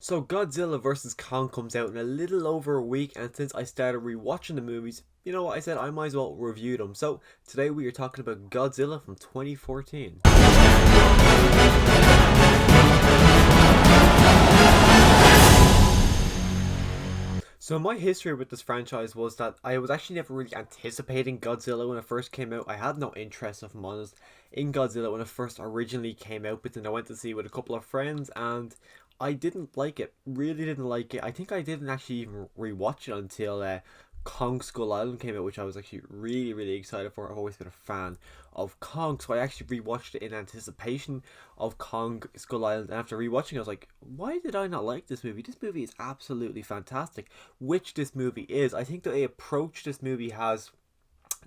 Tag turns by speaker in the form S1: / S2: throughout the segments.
S1: So Godzilla vs. Kong comes out in a little over a week, and since I started rewatching the movies, you know what, I said I might as well review them. So today we are talking about Godzilla from 2014. So my history with this franchise was that I was actually never really anticipating Godzilla when it first came out. I had no interest, if I'm honest, in Godzilla when it first originally came out, but then I went to see it with a couple of friends and I didn't like it. Really didn't like it. I think I didn't actually even rewatch it until Kong Skull Island came out, which I was actually really excited for. I've always been a fan of Kong, so I actually rewatched it in anticipation of Kong Skull Island. And after rewatching, I was like, why did I not like this movie? This movie is absolutely fantastic. Which this movie is. I think the approach this movie has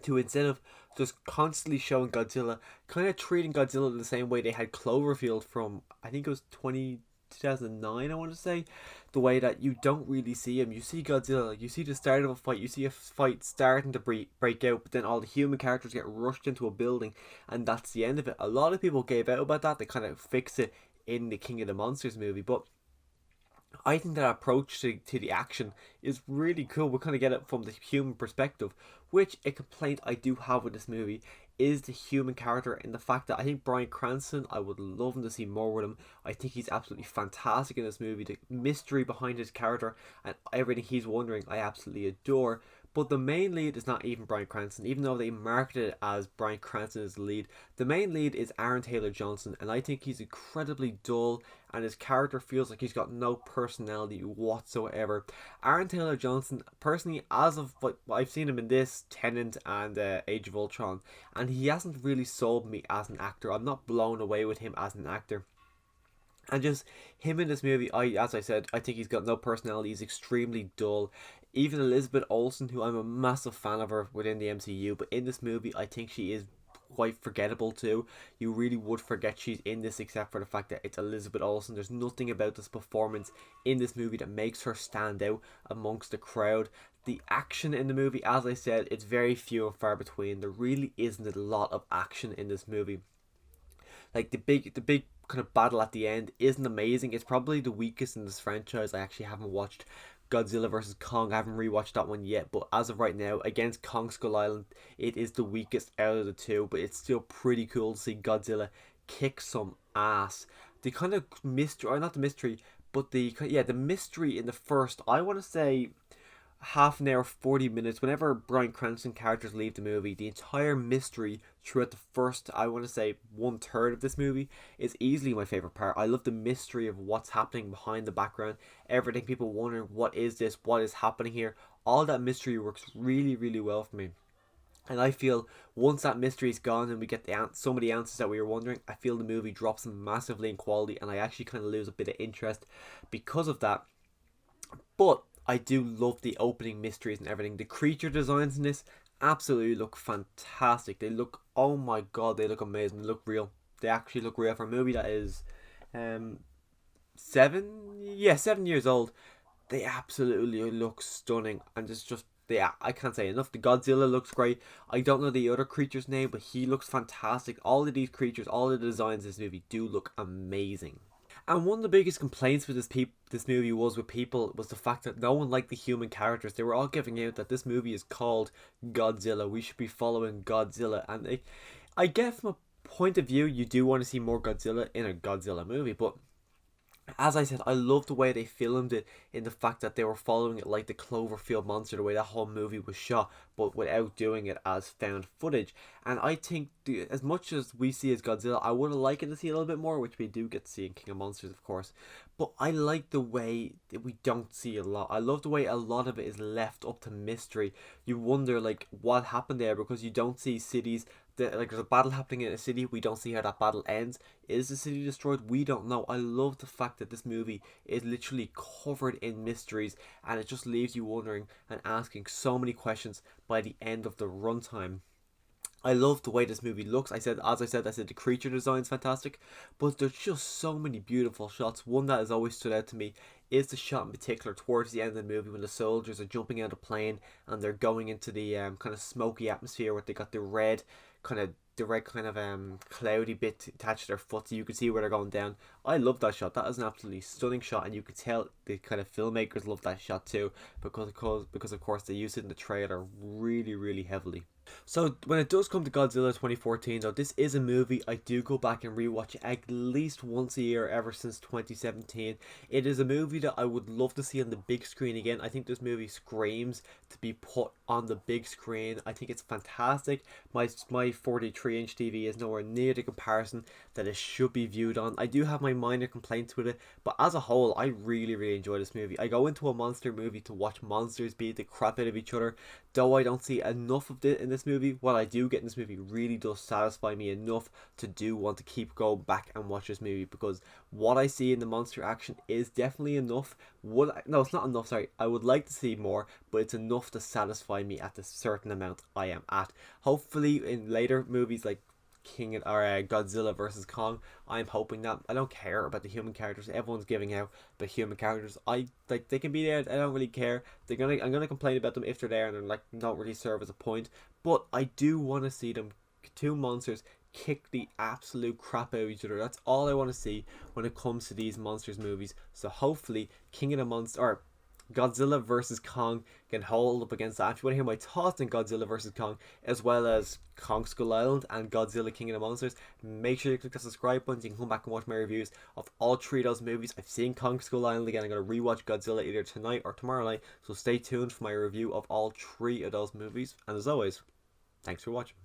S1: to, instead of just constantly showing Godzilla, kind of treating Godzilla the same way they had Cloverfield from, I think it was 2009, I want to say. The way that you don't really see him. You see Godzilla, like you see the start of a fight, you see a fight starting to break out, but then all the human characters get rushed into a building, and that's the end of it. A lot of people gave out about that. They kind of fix it in the King of the Monsters movie, but I think that approach to the action is really cool. We kind of get it from the human perspective, which a complaint I do have with this movie is the human character and the fact that I think Bryan Cranston, I would love him to see more with him. I think he's absolutely fantastic in this movie. The mystery behind his character and everything he's wondering, I absolutely adore. But the main lead is not even Bryan Cranston, even though they marketed it as Bryan Cranston as the lead. The main lead is Aaron Taylor Johnson, and I think he's incredibly dull, and his character feels like he's got no personality whatsoever. Aaron Taylor Johnson, personally, as of what I've seen him in this, Tenant, and Age of Ultron, and he hasn't really sold me as an actor. I'm not blown away with him as an actor. And just him in this movie, as I said, I think he's got no personality. He's extremely dull. Even Elizabeth Olsen, who I'm a massive fan of her within the MCU, but in this movie, I think she is quite forgettable too. You really would forget she's in this, except for the fact that it's Elizabeth Olsen. There's nothing about this performance in this movie that makes her stand out amongst the crowd. The action in the movie, as I said, it's very few and far between. There really isn't a lot of action in this movie. Like the big kind of battle at the end isn't amazing. It's probably the weakest in this franchise. I actually haven't watched Godzilla vs. Kong. I haven't rewatched that one yet, but as of right now, against Kong Skull Island, it is the weakest out of the two, but it's still pretty cool to see Godzilla kick some ass. The kind of mystery, or not the mystery, but the mystery in the first, I want to say half an hour, 40 minutes, whenever Bryan Cranston characters leave the movie, the entire mystery throughout the first, I want to say, 1/3 of this movie is easily my favourite part. I love the mystery of what's happening behind the background, everything, people wondering, what is this, what is happening here. All that mystery works really well for me. And I feel once that mystery is gone and we get some of the answers that we were wondering, I feel the movie drops massively in quality, and I actually kind of lose a bit of interest because of that. But I do love the opening mysteries and everything. The creature designs in this absolutely look fantastic. They look, oh my god, they look amazing. They look real. They actually look real for a movie that is um 7 years old. They absolutely look stunning, and it's just, yeah, I can't say enough. The Godzilla looks great. I don't know the other creature's name, but he looks fantastic. All of these creatures, all the designs in this movie do look amazing. And one of the biggest complaints with this movie was with people was the fact that no one liked the human characters. They were all giving out that this movie is called Godzilla. We should be following Godzilla. And I get from a point of view, you do want to see more Godzilla in a Godzilla movie, but as I said, I love the way they filmed it, in the fact that they were following it like the Cloverfield Monster, the way that whole movie was shot, but without doing it as found footage. And I think, as much as we see as Godzilla, I would have liked to see a little bit more, which we do get to see in King of Monsters, of course. But I like the way that we don't see a lot. I love the way a lot of it is left up to mystery. You wonder, like, what happened there, because you don't see cities. Like, there's a battle happening in a city, we don't see how that battle ends. Is the city destroyed? We don't know. I love the fact that this movie is literally covered in mysteries, and it just leaves you wondering and asking so many questions by the end of the runtime. I love the way this movie looks. I said the creature design is fantastic, but there's just so many beautiful shots. One that has always stood out to me is the shot in particular towards the end of the movie when the soldiers are jumping out of the plane and they're going into the kind of smoky atmosphere where they got the red kind of the red kind of cloudy bit attached to their foot, so you can see where they're going down. I love that shot. That is an absolutely stunning shot, and you could tell the kind of filmmakers love that shot too, because of course they used it in the trailer really really heavily. So when it does come to Godzilla 2014, though, this is a movie I do go back and rewatch at least once a year ever since 2017. It is a movie that I would love to see on the big screen again. I think this movie screams to be put on the big screen. I think it's fantastic. My 43-inch TV is nowhere near the comparison that it should be viewed on. I do have my minor complaints with it, but as a whole, I really really enjoy this movie. I go into a monster movie to watch monsters beat the crap out of each other. Though I don't see enough of it in this movie, what I do get in this movie really does satisfy me enough to do want to keep going back and watch this movie, because what I see in the monster action is definitely enough. No, it's not enough, sorry. I would like to see more, but it's enough to satisfy me at the certain amount I am at. Hopefully in later movies like Godzilla versus Kong, I'm hoping that I don't care about the human characters. Everyone's giving out the human characters. I like they can be there. I don't really care. I'm gonna complain about them if they're there and they're like not really serve as a point. But I do want to see them two monsters kick the absolute crap out of each other. That's all I want to see when it comes to these monsters movies. So hopefully King of the Monsters or Godzilla versus Kong can hold up against that. If you want to hear my thoughts on Godzilla versus Kong, as well as Kong Skull Island and Godzilla King of the Monsters, make sure you click the subscribe button so you can come back and watch my reviews of all three of those movies. I've seen Kong Skull Island again. I'm going to rewatch Godzilla either tonight or tomorrow night, so stay tuned for my review of all three of those movies. And as always, thanks for watching.